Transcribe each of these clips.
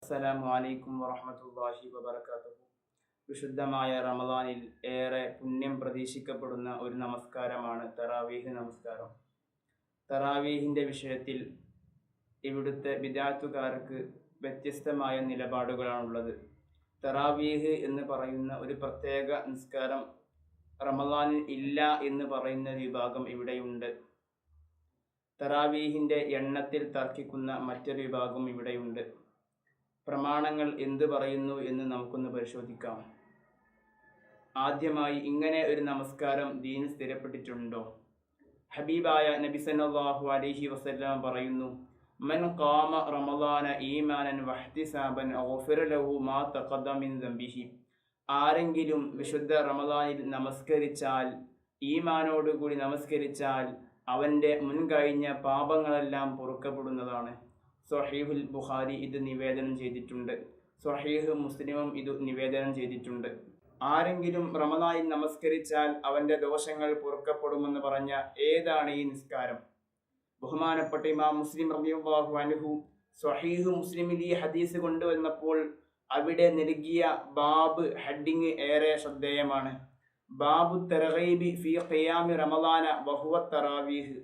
അസ്സലാമു അലൈക്കും വറഹ്മത്തുള്ളാഹി വബറകാതുഹു. വിശുദ്ധമായ റമദാനിൽ ഏറെ പുണ്യം പ്രതീക്ഷിക്കപ്പെടുന്ന ഒരു നമസ്കാരമാണ് തറാവീഹ് നമസ്കാരം. തറാവീഹിൻ്റെ വിഷയത്തിൽ ഇവിടുത്തെ ബിദ്അത്തുകാർക്ക് വ്യത്യസ്തമായ നിലപാടുകളാണുള്ളത്. തറാവീഹ് എന്ന് പറയുന്ന ഒരു പ്രത്യേക നിസ്കാരം റമദാനിൽ ഇല്ല എന്ന് പറയുന്ന വിഭാഗം ഇവിടെയുണ്ട്. തറാവീഹിൻ്റെ എണ്ണത്തിൽ തർക്കിക്കുന്ന മറ്റൊരു വിഭാഗം ഇവിടെയുണ്ട്. പ്രമാണങ്ങൾ എന്തു പറയുന്നു എന്ന് നമുക്കൊന്ന് പരിശോധിക്കാം. ആദ്യമായി, ഇങ്ങനെ ഒരു നമസ്കാരം ദീനിൽ സ്ഥിരപ്പെട്ടിട്ടുണ്ടോ? ഹബീബായ നബി സല്ലല്ലാഹു അലൈഹി വസല്ലം പറയുന്നു, മൻ ഖാമ റമദാന ഈമാനൻ വഹ്തിസാബൻ ഗുഫിറ ലഹു മാ തഖദ്ദമ മിൻ ദംബിഹി. ആരെങ്കിലും വിശുദ്ധ റമദാനിൽ നമസ്കരിച്ചാൽ, ഈമാനോടുകൂടി നമസ്കരിച്ചാൽ അവൻ്റെ മുൻകഴിഞ്ഞ പാപങ്ങളെല്ലാം പൊറുക്കപ്പെടുന്നതാണ്. സ്വഹീഹുൽ ബുഖാരി ഇത് നിവേദനം ചെയ്തിട്ടുണ്ട്. സ്വഹീഹ് മുസ്ലിമും ഇത് നിവേദനം ചെയ്തിട്ടുണ്ട്. ആരെങ്കിലും റമദാനിൽ നമസ്കരിച്ചാൽ അവൻ്റെ ദോഷങ്ങൾ പൊറുക്കപ്പെടുമെന്ന് പറഞ്ഞ ഏതാണ് ഈ നിസ്കാരം? ബഹുമാനപ്പെട്ട ഇമാം മുസ്ലിം റളിയല്ലാഹു അൻഹു സ്വഹീഹ് മുസ്ലിമിൽ ഈ ഹദീസ് കൊണ്ടുവന്നപ്പോൾ അവിടെ നൽകിയ ബാബ് ഹെഡിങ് ഏറെ ശ്രദ്ധേയമാണ്. ബാബു തർഗീബി ഫീ ഖിയാമി റമദാന വഹുവ തറാവീഹ്.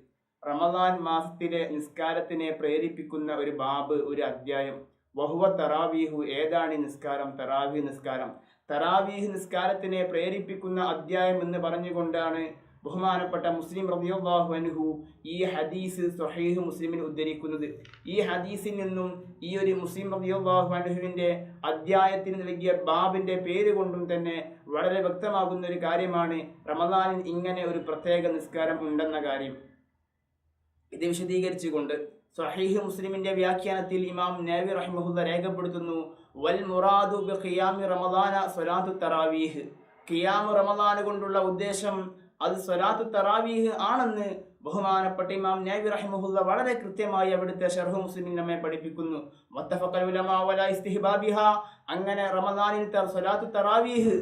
റമദാൻ മാസത്തിലെ നിസ്കാരത്തിനെ പ്രേരിപ്പിക്കുന്ന ഒരു ബാബ്, ഒരു അധ്യായം. വഹുവ തറാവീഹു, ഏതാണ് നിസ്കാരം? തറാവീഹ് നിസ്കാരം. തറാവീഹ് നിസ്കാരത്തിനെ പ്രേരിപ്പിക്കുന്ന അധ്യായം എന്ന് പറഞ്ഞുകൊണ്ടാണ് ബഹുമാനപ്പെട്ട മുസ്ലിം റളിയല്ലാഹു അൻഹു ഈ ഹദീസ് സ്വഹീഹ് മുസ്ലിമിൽ ഉദ്ധരിക്കുന്നത്. ഈ ഹദീസിൽ നിന്നും ഈ ഒരു മുസ്ലിം റളിയല്ലാഹു അൻഹുവിൻ്റെ അധ്യായത്തിന് നൽകിയ ബാബിൻ്റെ പേര് കൊണ്ടും തന്നെ വളരെ വ്യക്തമാകുന്ന ഒരു കാര്യമാണ് റമദാനിൽ ഇങ്ങനെ ഒരു പ്രത്യേക നിസ്കാരം ഉണ്ടെന്ന കാര്യം. ഇത് വിശദീകരിച്ചുകൊണ്ട് സ്വഹീഹ് മുസ്ലിമിന്റെ വ്യാഖ്യാനത്തിൽ ഇമാം നവവി റഹിമഹുല്ലാഹ് രേഖപ്പെടുത്തുന്നു, വൽ മുറാദു ബി ഖിയാമി റമദാന സ്വലാത്തു തറാവീഹ്. ഖിയാമു റമദാൻ കൊണ്ടുള്ള ഉദ്ദേശം അത് സ്വലാത്തു തറാവീഹ് ആണെന്ന് ബഹുമാനപ്പെട്ട ഇമാം നവവി റഹിമഹുല്ലാഹ് വളരെ കൃത്യമായി അവിടുത്തെ ശർഹ് മുസ്ലിമിൽ നമ്മെ പഠിപ്പിക്കുന്നു. വത്തഫഖൽ ഉലമാ വലാ ഇസ്തിഹ്ബാബിഹാ. അങ്ങനെ റമദാനിൽ സ്വലാത്തു തറാവീഹ്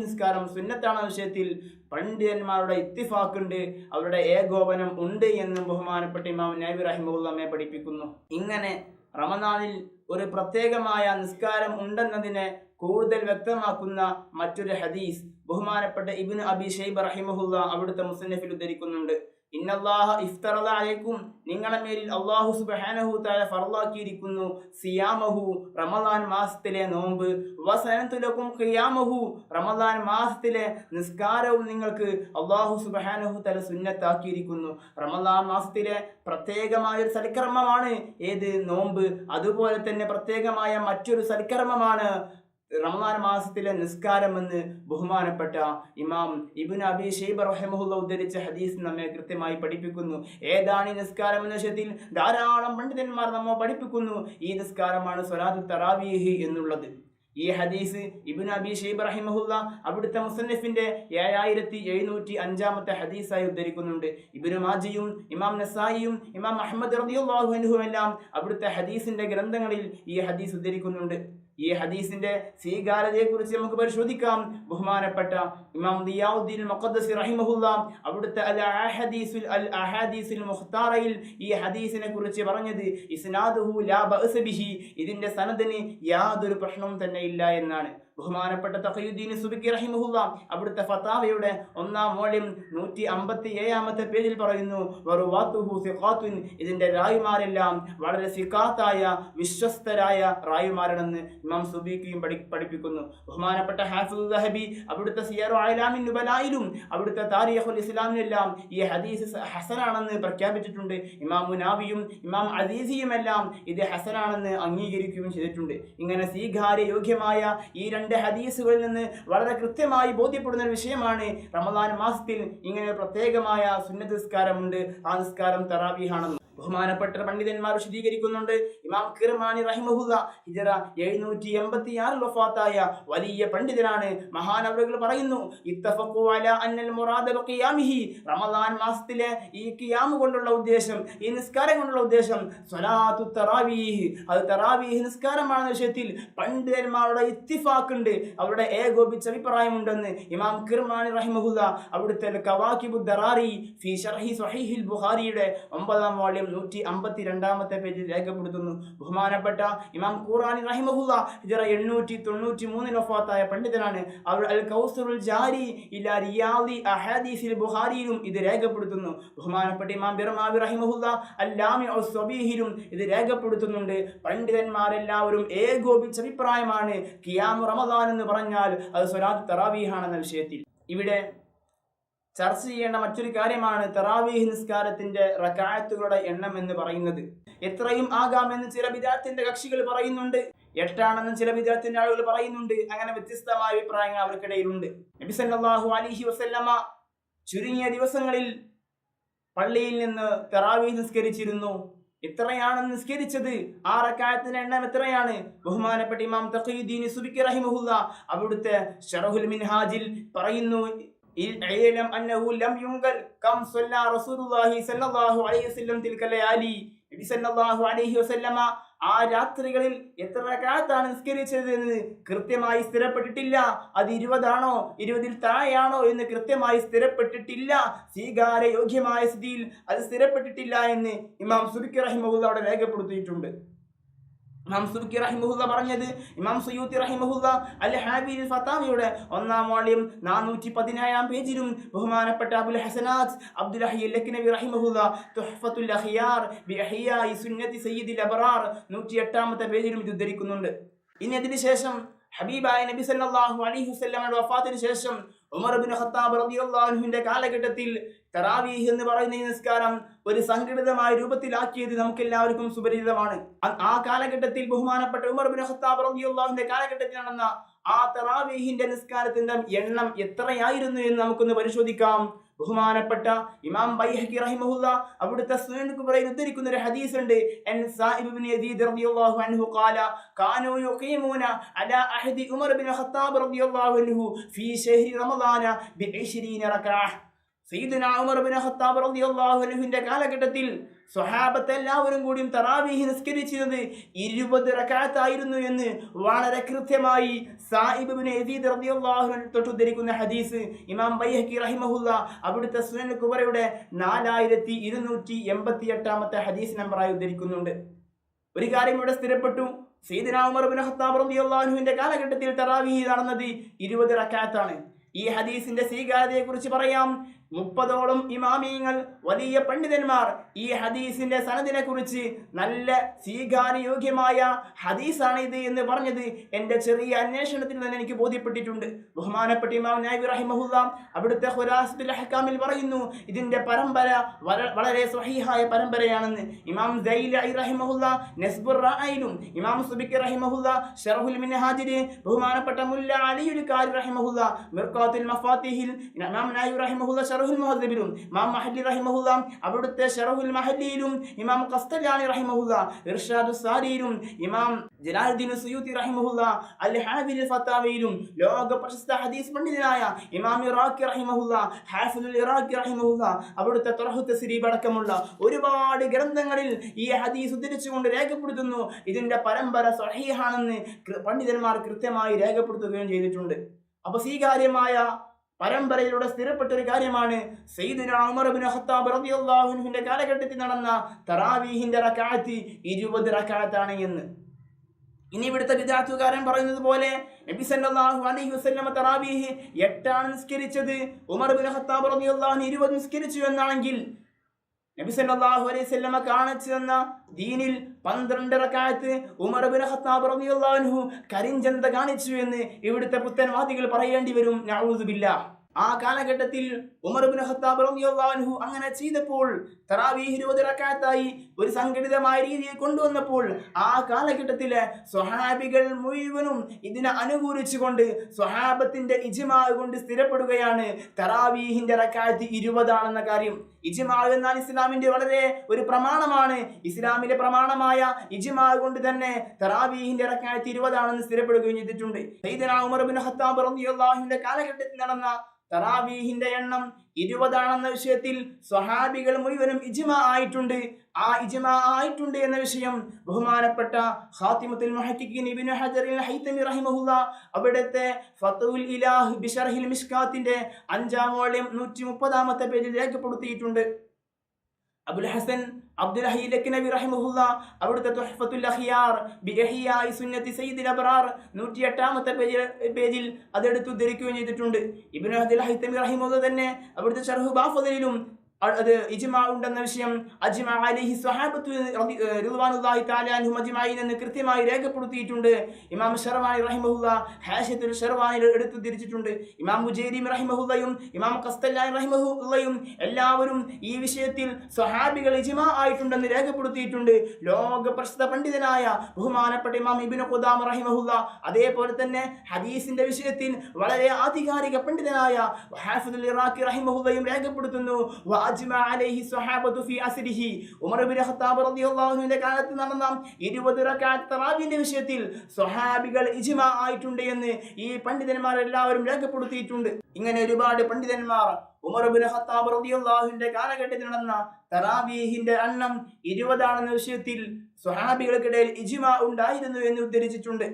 നിസ്കാരം സുന്നത്താണെന്ന വിഷയത്തിൽ പണ്ഡിതന്മാരുടെ ഇത്തിഫാക്കുണ്ട്, അവരുടെ ഏകോപനം ഉണ്ട് എന്നും ബഹുമാനപ്പെട്ട ഇമാം നവവി റഹിമഹുല്ലാഹ് നമ്മെ പഠിപ്പിക്കുന്നു. ഇങ്ങനെ റമദാനിൽ ഒരു പ്രത്യേകമായ നിസ്കാരം ഉണ്ടെന്നതിനെ കൂടുതൽ വ്യക്തമാക്കുന്ന മറ്റൊരു ഹദീസ് ബഹുമാനപ്പെട്ട ഇബ്നു അബി ശൈബ റഹിമഹുല്ലാഹ് അവിടുത്തെ മുസന്നഫിൽ ഉദ്ധരിക്കുന്നുണ്ട്. ഇന്നല്ലാഹ ഇഫ്തറദ അലൈക്കും, നിങ്ങളുടെ മേലിൽ അല്ലാഹു സുബ്ഹാനഹു തആല ഫർളാക്കിയിരിക്കുന്നു സിയാമഹു, റമദാൻ മാസത്തിലെ നോമ്പ്, വസനതു ലക്കും ഖിയാമഹു, റമദാൻ മാസത്തിലെ നിസ്കാരവും നിങ്ങൾക്ക് അല്ലാഹു സുബ്ഹാനഹു തആല സുന്നത്താക്കിയിരിക്കുന്നു. റമദാൻ മാസത്തിലെ പ്രത്യേകമായ ഒരു സൽക്കർമ്മമാണ് ഏത്? നോമ്പ്. അതുപോലെ തന്നെ പ്രത്യേകമായ മറ്റൊരു സൽക്കർമ്മമാണ് റമദാൻ മാസത്തിലെ നിസ്കാരമെന്ന് ബഹുമാനപ്പെട്ട ഇമാം ഇബ്നു അബി ശൈബ റഹിമഹുല്ലാഹ് ഉദ്ധരിച്ച ഹദീസ് നമ്മെ കൃത്യമായി പഠിപ്പിക്കുന്നു. ഏതാണ് ഈ നിസ്കാരം എന്ന വിഷയത്തിൽ ധാരാളം പണ്ഡിതന്മാർ നമ്മെ പഠിപ്പിക്കുന്നു. ഈ നിസ്കാരമാണ് സ്വലാത്തു തറാവീഹ് എന്നുള്ളത്. ഈ ഹദീസ് ഇബ്നു അബി ശൈബ റഹിമഹുല്ലാഹ് അവിടുത്തെ മുസന്നഫിന്റെ 7705 ഹദീസായി ഉദ്ധരിക്കുന്നുണ്ട്. ഇബ്നു മാജയും ഇമാം നസായിയും ഇമാം അഹ്മദ് റളിയല്ലാഹു അൻഹുമെല്ലാം അവിടുത്തെ ഹദീസിന്റെ ഗ്രന്ഥങ്ങളിൽ ഈ ഹദീസ് ഉദ്ധരിക്കുന്നുണ്ട്. ഈ ഹദീസിന്റെ സ്വീകാര്യതയെക്കുറിച്ച് നമുക്ക് പരിശോധിക്കാം. ബഹുമാനപ്പെട്ട ഇമാം ദിയാഉദ്ദീൻ മുഖദ്ദസി റഹിമഹുല്ലാഹ് അവിടുത്തെ അൽ അഹാദീസുൽ മുഖ്താറയിൽ ഈ ഹദീസിനെ കുറിച്ച് പറഞ്ഞത് ഇസ്നാദുഹു ലാ ബഅസ ബിഹി, ഇതിന്റെ സനദിന് യാതൊരു പ്രശ്നവും തന്നെ ഇല്ല എന്നാണ്. ബഹുമാനപ്പെട്ട തഖിയുദ്ദീൻ സുബക്കി റഹിമഹുല്ലാഹ് അവിടുത്തെ ഫതാവയുടെ 1-ാം വോള്യം 157-ാമത്തെ പേജിൽ പറയുന്നു, വറുവാതുഹു സിഖാത്തുൻ, ഇതിന്റെ റായിമാരെല്ലാം വളരെ സിഖാത്തായ വിശ്വസ്തരായ റായിമാരാണെന്ന് ഇമാം സുബക്കിയും പഠിപ്പിക്കുന്നു. ബഹുമാനപ്പെട്ട ഹാഫിദ് ദഹബി അവിടുത്തെ സിയറു അലാമിൻ നുബലായിലും അവിടുത്തെ താരീഖുൽ ഇസ്ലാമിലെല്ലാം ഈ ഹദീസ് ഹസനാണെന്ന് പ്രഖ്യാപിച്ചിട്ടുണ്ട്. ഇമാം മുനാവിയും ഇമാം അസീസിയുമെല്ലാം ഇത് ഹസനാണെന്ന് അംഗീകരിക്കുകയും ചെയ്തിട്ടുണ്ട്. ഇങ്ങനെ സ്വീകാര്യയോഗ്യമായ ഈ രണ്ട് ഹദീസുകളിൽ നിന്ന് വളരെ കൃത്യമായി ബോധ്യപ്പെടുന്ന ഒരു വിഷയമാണ് റമദാൻ മാസത്തിൽ ഇങ്ങനെ പ്രത്യേകമായ സുന്നത്ത് നിസ്കാരമുണ്ട്. ആ നിസ്കാരം തറാവീഹാണെന്ന് ബഹുമാനപ്പെട്ട പണ്ഡിതന്മാർ വിശദീകരിക്കുന്നുണ്ട്. ഇമാം കിർമാനി റഹിമഹുല്ലാഹ് ഹിജറ 786 വഫാത്തായ വലിയ പണ്ഡിതനാണ്. മഹാനവറുകൾ പറയുന്നു, ഇത്തഫഖു അലാ അന്നൽ മുറാദ ബിഖിയാമിഹി, റമദാൻ മാസത്തിലെ ഈ ഖിയാം കൊണ്ടുള്ള ഉദ്ദേശം, ഈ നിസ്കാരം കൊണ്ടുള്ള ഉദ്ദേശം സ്വലാത്തു തറാവീഹ്, അത് തറാവീഹ് നിസ്കാരമാണെന്ന വിഷയത്തിൽ പണ്ഡിതന്മാരുടെ ഇത്തിഫാക്കുണ്ട്, അവരുടെ ഏകോപിച്ച അഭിപ്രായമുണ്ടെന്ന് ഇമാം കിർമാനി റഹിമഹുല്ലാഹ് അവിടുത്തെ കവാകിബുദ് ദറാരി ഫീ ശർഹി സ്വഹീഹിൽ ബുഖാരിയുടെ 9-ാം വോള്യം 152 പേജിൽ രേഖപ്പെടുത്തുന്നു. ബഹുമാനപ്പെട്ട ഇമാം ഖുറാനി റഹിമഹുല്ലാ ഹിജ്റ 893 വഫാത്തായ പണ്ഡിതനാണ്. അവർ അൽ കൗസറുൽ ജാരി ഇലാ റിയാദി അഹാദീസിൽ ബുഖാരിയിലും ഇത് രേഖപ്പെടുത്തുന്നു. ബഹുമാനപ്പെട്ട ഇമാം ബിർമാവി റഹിമഹുല്ലാ അൽ ലാമിഉ സ്വബീഹിലും ഇത് രേഖപ്പെടുത്തുന്നുണ്ട്. പണ്ഡിതന്മാരെല്ലാവരും ഏകോപിച്ച അഭിപ്രായമാണ് ഖിയാമു റമദാൻ എന്ന് പറഞ്ഞാൽ അത് സ്വലാത്ത് തറാവീഹാണെന്ന വിഷയത്തിൽ. ഇവിടെ ചർച്ച ചെയ്യേണ്ട മറ്റൊരു കാര്യമാണ് തറാവീഹ് നിസ്കാരത്തിന്റെ റക്അത്തുകളുടെ എണ്ണം എന്ന് പറയുന്നത്. എത്രയും ആകാമെന്ന് ചില ബിദ്അത്തിന്റെ കക്ഷികൾ പറയുന്നുണ്ട്, 8 ചില ബിദ്അത്തിന്റെ ആളുകൾ പറയുന്നുണ്ട്. അങ്ങനെ വ്യത്യസ്തമായ അഭിപ്രായങ്ങൾ അവർക്കിടയിലുണ്ട്. നബി സല്ലല്ലാഹു അലൈഹി വസല്ലമ ചുരുങ്ങിയ ദിവസങ്ങളിൽ പള്ളിയിൽ നിന്ന് തറാവീഹ് നിസ്കരിച്ചിരുന്നു. എത്രയാണ് നിസ്കരിച്ചത്? ആ റക്അത്തിന്റെ എണ്ണം എത്രയാണ്? ബഹുമാനപ്പെട്ട ഇമാം തഖിയുദ്ദീൻ സുബ്കി റഹിമഹുല്ലാ അവിടുത്തെ ശറഹുൽ മിൻഹാജിൽ പറയുന്നു, ഇൽഇലം അന്നഹു ലം യുൻഖൽ കം സല്ല റസൂലുള്ളാഹി സ്വല്ലല്ലാഹു അലൈഹി വസല്ലം തിൽക ലയാലി. നബി സല്ലല്ലാഹു അലൈഹി വസല്ലമ ആ രാത്രികളിൽ എത്ര റക്അത്താണ് നിസ്കരിച്ചത് എന്ന് കൃത്യമായി സ്ഥിരപ്പെട്ടിട്ടില്ല. അത് 20 ആണോ 20-ൽ താഴെയാണോ എന്ന് കൃത്യമായി സ്ഥിരപ്പെട്ടിട്ടില്ല. സ്വീകാര്യയോഗ്യമായ സ്ഥിതിയിൽ അത് സ്ഥിരപ്പെട്ടിട്ടില്ല എന്ന് ഇമാം സുബ്കി റഹിമഹുല്ലാ അവിടെ രേഖപ്പെടുത്തിയിട്ടുണ്ട്. ഇമാം സുബ്കി റഹിമഹുല്ലാ പറഞ്ഞത് ഇമാം സുയൂത്തി റഹിമഹുല്ലാ അൽ ഹാബിൽ ഫതാവിയുടെ 1-ാം വോളിയം 417-ാം പേജിലും ബഹുമാനപ്പെട്ട അബുൽ ഹസനാത്ത് അബ്ദുൽ ഹയ്യ് ലക്നവി റഹിമഹുല്ലാ തുഹ്ഫത്തുൽ അഖിയാർ ബി ഇഹ്യാഇ സുന്നത്തി സയ്യിദിൽ അബ്റാർ 108-ാമത്തെ പേജിലും ഇത് ഉദ്ധരിക്കുന്നുണ്ട്. ഇനി അതിനുശേഷം ഹബീബായ നബി സല്ലല്ലാഹു അലൈഹി വസല്ലമയുടെ വഫാത്തിന് ശേഷം ഉമർ ഇബ്നു ഖത്താബ് റളിയല്ലാഹു അൻഹുവിന്റെ കാലഘട്ടത്തിൽ തറാവീഹ് എന്ന് പറയുന്ന ഈ നിസ്കാരം ഒരു സംഘടിതമായ രൂപത്തിലാക്കിയത് നമുക്കെല്ലാവർക്കും സുപരിചിതമാണ്. ആ കാലഘട്ടത്തിൽ ബഹുമാനപ്പെട്ട ഉമർ ഇബ്നു ഖത്താബ് റളിയല്ലാഹു അൻഹുവിന്റെ കാലഘട്ടത്തിൽ നടന്ന ആ തറാവീഹിന്റെ നിസ്കാരത്തിന്റെ എണ്ണം എത്രയായിരുന്നു എന്ന് നമുക്കൊന്ന് പരിശോധിക്കാം. ബഹുമാനപ്പെട്ട ഇമാം ബൈഹഖി റഹിമഹുല്ലാ അവിടുത്തെ സുനൻ കുബ്രയിൽ ഉദ്ധരിക്കുന്ന ഒരു ഹദീസ് ഉണ്ട്. അൻ സായിബ് ഇബ്നു യസീദ് റളിയല്ലാഹു അൻഹു ഖാല കാനൂ യുഖീമൂന അലാ അഹദി ഉമർ ഇബ്നു ഖത്താബ് റളിയല്ലാഹു അൻഹു ഫീ ശഹ്രി റമദാന ബി 20 റക്അ. സയ്യിദുനാ ഉമർ ഇബ്നു ഖത്താബ് റളിയല്ലാഹു അൻഹുവിന്റെ കാലഘട്ടത്തിൽ സ്വഹാബത്ത് എല്ലാവരും കൂടിയും തറാവീഹ് നിസ്കരിച്ചിരുന്നത് 20 റക്അത്ത് ആയിരുന്നു എന്ന് വളരെ കൃത്യമായി സായിബ് ഇബ്നു യസീദ് റളിയല്ലാഹു അൻഹു തൊട്ട് ഉദ്ധരിക്കുന്ന ഹദീസ് ഇമാം ബൈഹഖി റഹിമഹുല്ലാ അവിടുത്തെ സുനൻ കുബ്രയുടെ 4288-ാമത്തെ ഹദീസ് നമ്പറായി ഉദ്ധരിക്കുന്നുണ്ട്. ഒരു കാര്യം ഇവിടെ സ്ഥിരപ്പെട്ടു, സയ്യിദുനാ ഉമർ ഇബ്നു ഖത്താബ് റളിയല്ലാഹു അൻഹുവിന്റെ കാലഘട്ടത്തിൽ തറാവീഹ് നടന്നത് 20 റക്അത്താണ്. ഈ ഹദീസിന്റെ സ്വീകാര്യതയെക്കുറിച്ച് പറയാം. 30ഓളം ഇമാമിയങ്ങൾ, വലിയ പണ്ഡിതന്മാർ ഈ ഹദീസിന്റെ സനദിനെ കുറിച്ച് നല്ല സ്വീകാര്യയോഗ്യമായ ഹദീസാണ് ഇത് എന്ന് പറഞ്ഞത് എന്റെ ചെറിയ അന്വേഷണത്തിൽ തന്നെ എനിക്ക് ബോധ്യപ്പെട്ടിട്ടുണ്ട്. ബഹുമാനപ്പെട്ട ഇമാം നവവി റഹിമഹുല്ലാ അവിടുത്തെ ഖുലാസത്തുൽ അഹ്കാമിൽ പറയുന്നു ഇതിന്റെ പരമ്പര വളരെ സ്വഹീഹായ പരമ്പരയാണെന്ന്. ഇമാം ദൈലഇ റഹിമഹുല്ലാ നസ്ബുർ റഅയിലും ഇമാം സുബ്കി റഹിമഹുല്ലാ ശറഹുൽ മിൻഹാജിൽ ബഹുമാനപ്പെട്ട മുല്ല അലിയുൽ ഖാരി റഹിമഹുല്ലാ മിർഖാത്തുൽ മഫാത്തിഹിൽ ഇമാം നവവി റഹിമഹുല്ലാ ശറഹുൽ മുഹദ്ദിബിലും ഇമാം മഹല്ലി റഹിമഹുല്ലാ അവിടുത്തെ ശറഹുൽ മഹല്ലിയിലും ഇമാം ഖസ്തലാനി റഹിമഹുല്ലാ ഇർഷാദുസ് സാരിയിലും ഇമാം ജലാലുദ്ദീൻ സുയൂത്തി റഹിമഹുല്ലാ അൽ ഹാബിൽ ഫതാവിയിലും ലോക പ്രശസ്ത ഹദീസ് പണ്ഡിതനായ ഇമാം ഇറാഖി റഹിമഹുല്ലാ ഹാഫിദുൽ ഇറാഖി റഹിമഹുല്ലാ അവിടുത്തെ തർഹു തസ്രീബ് അടക്കമുള്ള ഒരുപാട് ഗ്രന്ഥങ്ങളിൽ ഈ ഹദീസ് ഉദ്ധരിച്ചുകൊണ്ട് രേഖപ്പെടുത്തുന്നു ഇതിന്റെ പരമ്പര സ്വഹീഹാണെന്ന് പണ്ഡിതന്മാർ കൃത്യമായി രേഖപ്പെടുത്തുകയും ചെയ്തിട്ടുണ്ട്. അപ്പൊ സ്വീകാര്യമായ പരമ്പരയിലൂടെ സ്ഥിരപ്പെട്ട ഒരു കാര്യമാണ് സയ്യിദുനാ ഉമർ ഇബ്നു ഖത്താബ് റളിയല്ലാഹു അൻഹുവിന്റെ കാലഘട്ടത്തിൽ നടന്ന തറാവീഹിന്റെ റക്അത്ത് 20 റക്അത്താണ് എന്ന്. ഇനി ഇവിടുത്തെ ബിദ്അത്തുകാരൻ പറയുന്നത് പോലെ നബി സല്ലല്ലാഹു അലൈഹി വസല്ലം തറാവീഹ് 8 നിസ്കരിച്ചത്, ഉമർ ഇബ്നു ഖത്താബ് റളിയല്ലാഹു അൻഹു 20 നിസ്കരിച്ചു എന്നാണെങ്കിൽ നബി സല്ലല്ലാഹു അലൈഹി വസല്ലം കാണിച്ചു തന്ന ദീനിൽ 12 റക്അത്ത് ഉമർ ഇബ്നു ഖത്താബ് റളിയല്ലാഹു അൻഹു കരിഞ്ചന്ത കാണിച്ചു എന്ന് ഇവിടുത്തെ പുത്തൻവാദികൾ പറയേണ്ടി വരും. നഊദു ബില്ലാഹ്. ആ കാലഘട്ടത്തിൽ ഉമർ ഇബ്നു ഖത്താബ് റളിയല്ലാഹു അൻഹു അങ്ങനെ ചെയ്തപ്പോൾ തറാവീഹ് 20 റക്അത്തായി ഒരു സംഘടിതമായ രീതിയിൽ കൊണ്ടുവന്നപ്പോൾ ആ കാലഘട്ടത്തിലെ സ്വഹാബികൾ മുഴുവനും ഇതിനെ അനുകൂലിച്ചുകൊണ്ട് സ്വഹാബത്തിന്റെ ഇജ്മാ കൊണ്ട് സ്ഥിരപ്പെടുകയാണ് തറാവീഹിന്റെ റക്അത്ത് 20 ആണെന്ന കാര്യം. ഇജ്മാ എന്നാൽ ഇസ്ലാമിന്റെ വളരെ ഒരു പ്രമാണമാണ്. ഇസ്ലാമിലെ പ്രമാണമായ ഇജ്മാ കൊണ്ട് തന്നെ തറാവീഹിന്റെ റക്അത്ത് 20 ആണെന്ന് സ്ഥിരപ്പെടുകയും ചെയ്തിട്ടുണ്ട്. സയ്യിദുനാ ഉമർ ഇബ്നു ഖത്താബ് റളിയല്ലാഹു അൻഹുവിന്റെ കാലഘട്ടത്തിൽ നടന്ന തറാവീഹിന്റെ എണ്ണം 20 ആണെന്ന വിഷയത്തിൽ സ്വഹാബികൾ മുഴുവനും ഇജ്മാ ആയിട്ടുണ്ട്. ആ ഇജ്മാ ആയിട്ടുണ്ട് എന്ന വിഷയം ബഹുമാനപ്പെട്ട ഖാതിമത്തുൽ മുഹഖിഖീൻ ഇബ്നു ഹജർ അൽ ഹൈതമി റഹിമഹുല്ലാ അവിടുത്തെ ഫത്ഹുൽ ഇലാഹ് ബിശർഹിൽ മിഷ്കാത്തിന്റെ 5-ാം വോളിയം 130-ാമത്തെ പേജിൽ രേഖപ്പെടുത്തിയിട്ടുണ്ട്. അബുൽ ഹസൻ അബ്ദുൽ ഹഈ ലഖ്നവി റഹിമഹുല്ലാ അവിടുത്തെ തുഹ്ഫത്തുൽ അഖിയാർ ബി ഇഹ്യാഇ സുന്നത്തി സയ്യിദുൽ അബ്റാർ 108ാമത്തെ പേജിൽ അതെടുത്ത് ഉദ്ധരിക്കുകയും ചെയ്തിട്ടുണ്ട്. ഇബ്നു അബ്ദുൽ ഹൈതമി റഹിമഹുല്ലാ തന്നെ അവിടുത്തെ ശർഹ് ബാഫദിലും അത് ഇജ്മാ ഉണ്ടെന്ന വിഷയം അജ്മാ അലൈഹി സ്വഹാബത്തു റിദ്വാനുല്ലാഹി തആല അൻഹും അജ്മഈൻ എന്ന് കൃത്യമായി രേഖപ്പെടുത്തിയിട്ടുണ്ട്. ഇമാം ശർവാനി റഹിമഹുല്ലാ ഹാശിയത്തുൽ ശർവാനിൽ എടുത്തു തിരിച്ചിട്ടുണ്ട്. ഇമാം മുജൈരിമി റഹിമഹുല്ലയും ഇമാം ഖസ്തലാനി റഹിമഹുല്ലയും എല്ലാവരും ഈ വിഷയത്തിൽ സ്വഹാബികൾ ഇജ്മാ ആയിട്ടുണ്ടെന്ന് രേഖപ്പെടുത്തിയിട്ടുണ്ട്. ലോക പ്രസിദ്ധ പണ്ഡിതനായ ബഹുമാനപ്പെട്ട ഇമാം ഇബ്നു ഖുദാമ റഹിമഹുല്ലാ, അതേപോലെ തന്നെ ഹദീസിന്റെ വിഷയത്തിൽ വളരെ ആധികാരിക പണ്ഡിതനായ ഹാഫിദുൽ ഇറാഖി റഹിമഹുല്ലയും രേഖപ്പെടുത്തുന്നു. ഉമർ ഇബ്നു ഖത്താബ് റളിയല്ലാഹു അൻഹുവിന്റെ കാലത്ത് നടന്ന 20 റക്അത്ത് തറാവീഹിന്റെ വിഷയത്തിൽ സ്വഹാബികൾ ഇജ്മാ ആയിട്ടുണ്ട് എന്ന് ഈ പണ്ഡിതന്മാർ എല്ലാവരും രേഖപ്പെടുത്തിയിട്ടുണ്ട്. ഇങ്ങനെ ഒരുപാട് പണ്ഡിതന്മാർ ഉമർ ഇബ്നു ഖത്താബ് റളിയല്ലാഹു അൻഹുവിന്റെ കാലഘട്ടത്തിൽ നടന്ന തറാവീഹിന്റെ എണ്ണം 20 ആണെന്ന വിഷയത്തിൽ സ്വഹാബികൾക്കിടയിൽ ഇജ്മാ ഉണ്ടായിരുന്നു എന്ന് ഉദ്ധരിച്ചിട്ടുണ്ട്.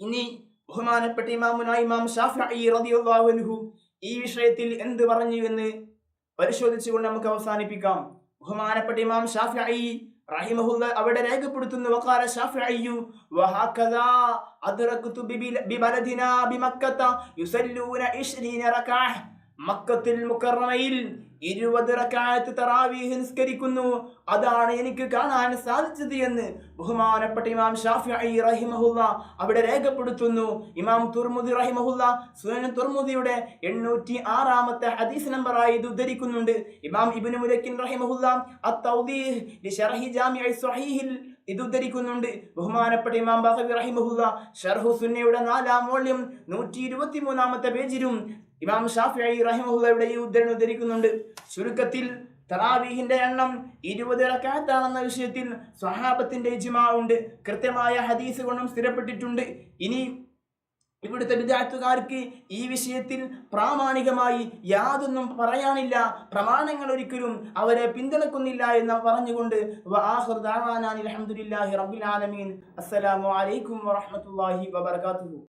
ഇനി ബഹുമാനപ്പെട്ട ഇമാം ശാഫിഈ റളിയല്ലാഹു അൻഹു ഈ വിഷയത്തിൽ എന്ത് പറഞ്ഞു എന്ന് പരിശോധിച്ചുകൊണ്ട് നമുക്ക് അവസാനിപ്പിക്കാം. ബഹുമാനപ്പെട്ട ഇമാം ശാഫിഈ റഹിമഹുല്ലാ അവിടെ രേഖപ്പെടുത്തുന്നു, വഖാല ശാഫിഈ വഹകദാ അദ്റക്തു ബിബലദിനാ ബിമക്കത യുസല്ലൂന 20 റക്അഹ്. മക്കത്തുൽ മുകറമയിൽ 20 റക്അത്ത് തറാവീഹ് നിസ്കരിക്കുന്നു, അതാണ് എനിക്ക് കാണാൻ സാധിച്ചത് എന്ന് ബഹുമാനപ്പെട്ട ഇമാം ശാഫിഈ റഹിമഹുല്ലാ അവിടെ രേഖപ്പെടുത്തുന്നു. ഇമാം തുർമുദി റഹിമഹുല്ലാ സുനൻ തുർമുദിയുടെ 806ാമത്തെ ഹദീസ് നമ്പറായി ഇത് ഉദ്ധരിക്കുന്നുണ്ട്. ഇമാം ഇബ്നു മുലക്കിൻ റഹിമഹുല്ലാ അത്തൗദീഹ് ലിശർഹി ജാമിഇ സ്വഹീഹിൽ ഇത് ഉദ്ധരിക്കുന്നുണ്ട്. ബഹുമാനപ്പെട്ട ഇമാം ബഖവി റഹിമഹുല്ലാ ശർഹു സുന്നയുടെ 4ാം വോള്യം 123ാമത്തെ പേജിലും ഇമാം ഷാഫിഈ റഹിമഹുല്ലായുടെ ഈ ഉദ്ധരണി ഉദ്ധരിക്കുന്നുണ്ട്. ചുരുക്കത്തിൽ തറാവീഹിന്റെ എണ്ണം 20 റക്അത്താണെന്ന വിഷയത്തിൽ സ്വഹാബത്തിന്റെ ഇജ്മാ ഉണ്ട്, കൃത്യമായ ഹദീസ് കൊണ്ടും സ്ഥിരപ്പെട്ടിട്ടുണ്ട്. ഇനി ഇവിടുത്തെ ബിദ്അത്തുകാർക്ക് ഈ വിഷയത്തിൽ പ്രാമാണികമായി യാതൊന്നും പറയാനില്ല, പ്രമാണങ്ങൾ ഒരിക്കലും അവരെ പിന്തുണക്കുന്നില്ല എന്ന് പറഞ്ഞുകൊണ്ട് വആഖിറു ദഅവാനാ അൽഹംദുലില്ലാഹി റബ്ബിൽ ആലമീൻ. അസ്സലാമു അലൈക്കും വറഹ്മത്തുള്ളാഹി വബറകാതുഹു.